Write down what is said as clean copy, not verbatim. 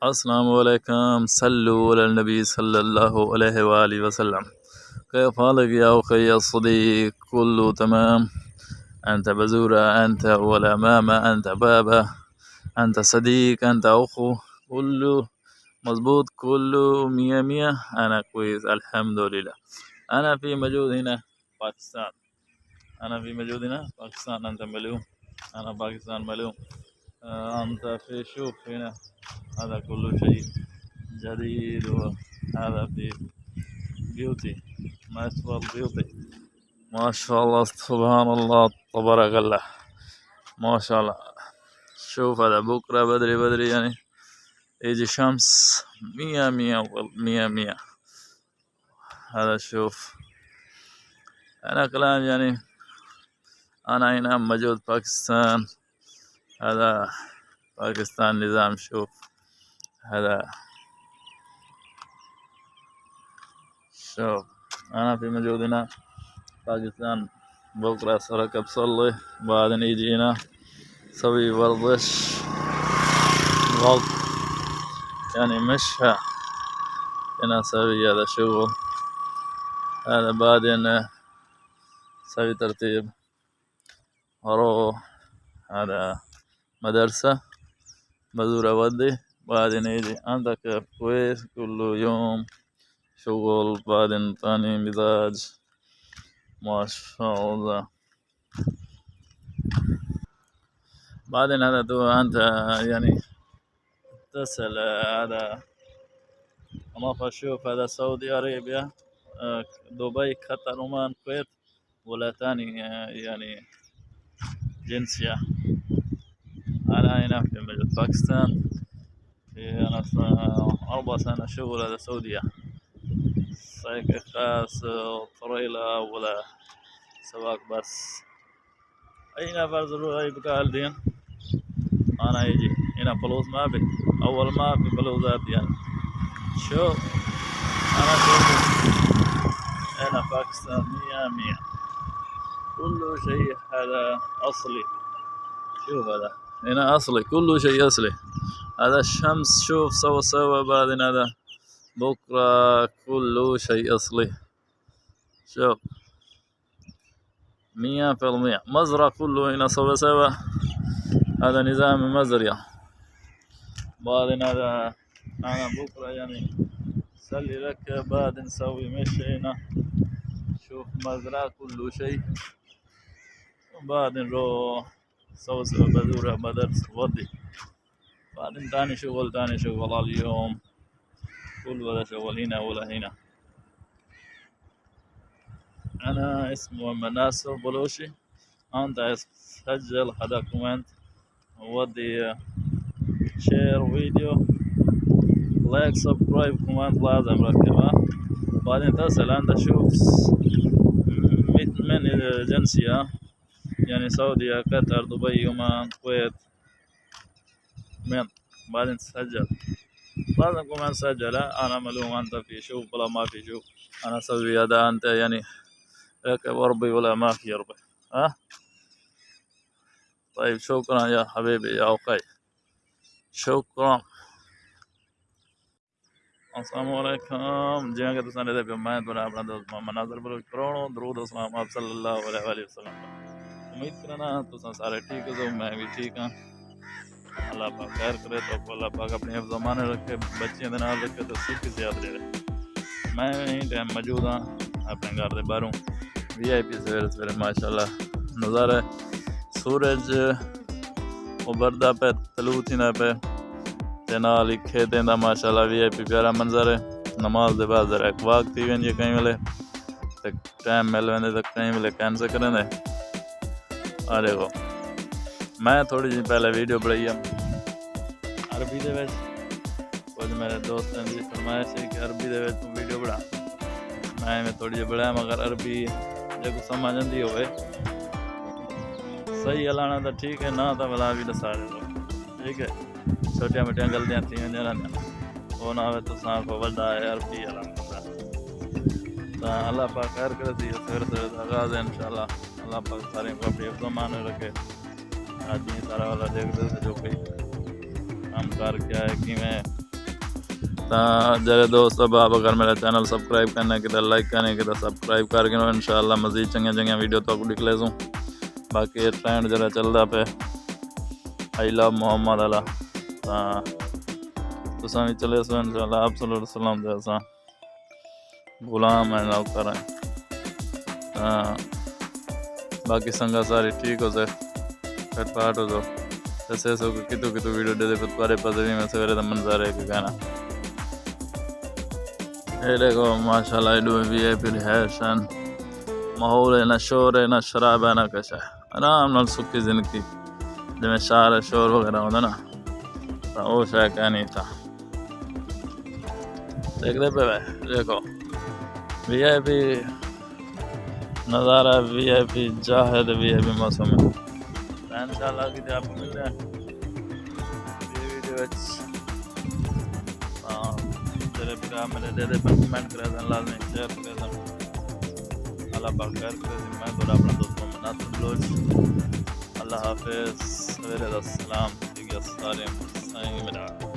السلام عليكم. صلوا على النبي صلى الله عليه وآله وسلم. كيف حالك يا أخي الصديق؟ كله تمام؟ أنت بزورة، أنت ولا ماما، أنت بابا، أنت صديق، أنت أخو، كله مظبوط، كله مية مية. أنا كويس الحمد لله. أنا في موجود هنا باكستان. أنت مليون، أنا باكستان مليون. أنت في شوف هنا، هذا كل شيء جديد، وهذا في بيوتي، ناتشورال بيوتي. ما شاء الله سبحان الله تبارك الله، ما شاء الله. شوف هذا بكرة بدري بدري يعني يجي شمس مية مية مية مية. هذا شوف أنا كلام يعني أنا هنا موجود باكستان. هذا باكستان نظام. شوف هذا، شوف أنا في موجود هنا باكستان. بكرة سرك بصلي، بعدين يجي هنا سوي ورزش وقت يعني مشى هنا سوي هذا شغل. هذا بعدين سوي ترتيب أروح هذا مدرسة بزور أودي، بعدين يجي عندك كويس كل يوم شغل، بعدين ثاني مزاج. ما شاء الله. بعدين هذا تو أنت يعني تسأل هذا أنا أشوف هذا سعودي عربية، دبي، قطر، عمان، الكويت، ولا ثاني يعني جنسية. أنا هنا في باكستان، في أنا 4 سنة شغل هذا سعودية، سايق خاص طريلة ولا سواق بس. أي نفر ضروري أي بقال دين أنا يجي هنا فلوس ما في، أول ما في فلوسات يعني. شوف أنا شوف هنا باكستان مية مية، كل شيء هذا أصلي. شوف هذا هنا أصلي، كل شيء أصلي. هذا الشمس شوف سوا سوا، بعدين هذا بكرة كل شيء أصلي. شوف 100% مزرعة كله هنا سوا سوا. هذا نظام مزرعة. بعدين هذا أنا بكرة يعني سلي لك، بعدين نسوي مشي هنا. شوف مزرعة كل شيء، وبعدين روح سوا سوا بزورة مدرسة ودي، بعدين تاني شغل اليوم. كل ولا شغل هنا ولا هنا. أنا اسمي محمد ناصر بلوشي. أنت سجل هذا كومنت، ودي شير فيديو، لايك، سبسكرايب، كومنت لازم ركبها. بعدين تسأل أنت شوف من الجنسية يعني سعودية، قطر، دبي، عمان، الكويت، من. بعدين تسجل، لازم كمان تسجل. أنا ملوم أنت في شوف ولا ما في شوف. أنا أسوي هذا أنت يعني ركب أربي ولا ما في أربي. طيب شكرا يا حبيبي يا أخي، شكرا. السلام عليكم जी। अगर तुसां दे पे मैं थोड़ा अपना दोस्त मोहम्मद नाज़र बलोच करोड़ों दरूद अस्सलाम आप सल्लल्लाहु अलैहि वसल्लम। उम्मीद करना तुसां सारे ठीक हो, मैं भी ठीक हाँ। अल्लाह पाक खैर करे तो अल्लाह पाक अपने हिफ्ज़ अमान रखे, बच्चियां दे नाल रखे तो सुख ज़्यादा रहे। मैं यहीं टाइम मौजूद हाँ अपने घर दे बाहरों। VIP सवेरे सवेरे माशाल्लाह नज़ारा सूरज उभरदा पे तलू थींदा पे ते नाल ही खेतें दा माशाल्लाह VIP प्यारा मंजर है। नमाज दे बाद जरा एक वाक थी वेंदी कई वेले ते टाइम मिल वेंदे ते कई वेले कैंसिल करेंदे। आ देखो मैं थोड़ी जी पहले वीडियो बनाई है अरबी दे विच, कुछ मेरे दोस्तों की फरमाइश है कि अरबी दे विच वीडियो बना। मैं थोड़ी जी बनाया, मगर अरबी जो समझ आती होवे सही हलाना तो ठीक है, ना तो मिला भी दसा दो ठीक है। छोटिया मोटिया गलतियां थी वो ना हो तो सांख वड्डा है अरबी हलाना। तो अल्लाह पाक खैर करे सी सवेरे सवेरे आगाज़ है इंशाल्लाह। अल्लाह पाक सारे को अपने हिफ्ज़ मान रखे। आदमी सारा वाला देख दे जो कोई काम कर क्या है कि मैं جڑے دوست احباب اگر میرا چینل سبسکرائب کرنے کی لائک کرنے کی سبسکرائب کر کے انشاءاللہ مزید چنگے ویڈیو تو نکلے سوں باقی یہ ٹرینڈ جڑا چلدا پہ آئی لو محمد اللہ تساں بھی چلے سو انشاءاللہ آپ صلی اللہ علیہ وسلم دے اساں غلام ہیں نوکر ہیں باقی سنگا ساری ٹھیک ہو سے کٹ پاٹ ہو جیسے سو کتو ویڈیو دے دے پارے پذری میں سویرے دا منظر ہے کہ کہنا اے دیکھو ماشاءاللہ ایڈو بھی ہے پھر رہائشن ماحول ہے نہ شور ہے نہ شراب ہے نہ کچھ ہے آرام نال سکھی زندگی جی میں شار شور وغیرہ ہوتا نا تو وہ شاید کہہ نہیں تھا دیکھ دے پہ دیکھو وی آئی پی نظارہ وی آئی پی جاہد وی آئی پی موسم ہے انشاءاللہ کی آپ کو مل رہے ہیں یہ ویڈیو تیرے پھر میرے دے دے پر کمنٹ کرے دیں لازمی شیئر کرے دیں اللہ پاک خیر کرے دیں میں تو اپنا دوستوں میں ناصر بلوچ اللہ حافظ سویرے السلام ٹھیک ہے سارے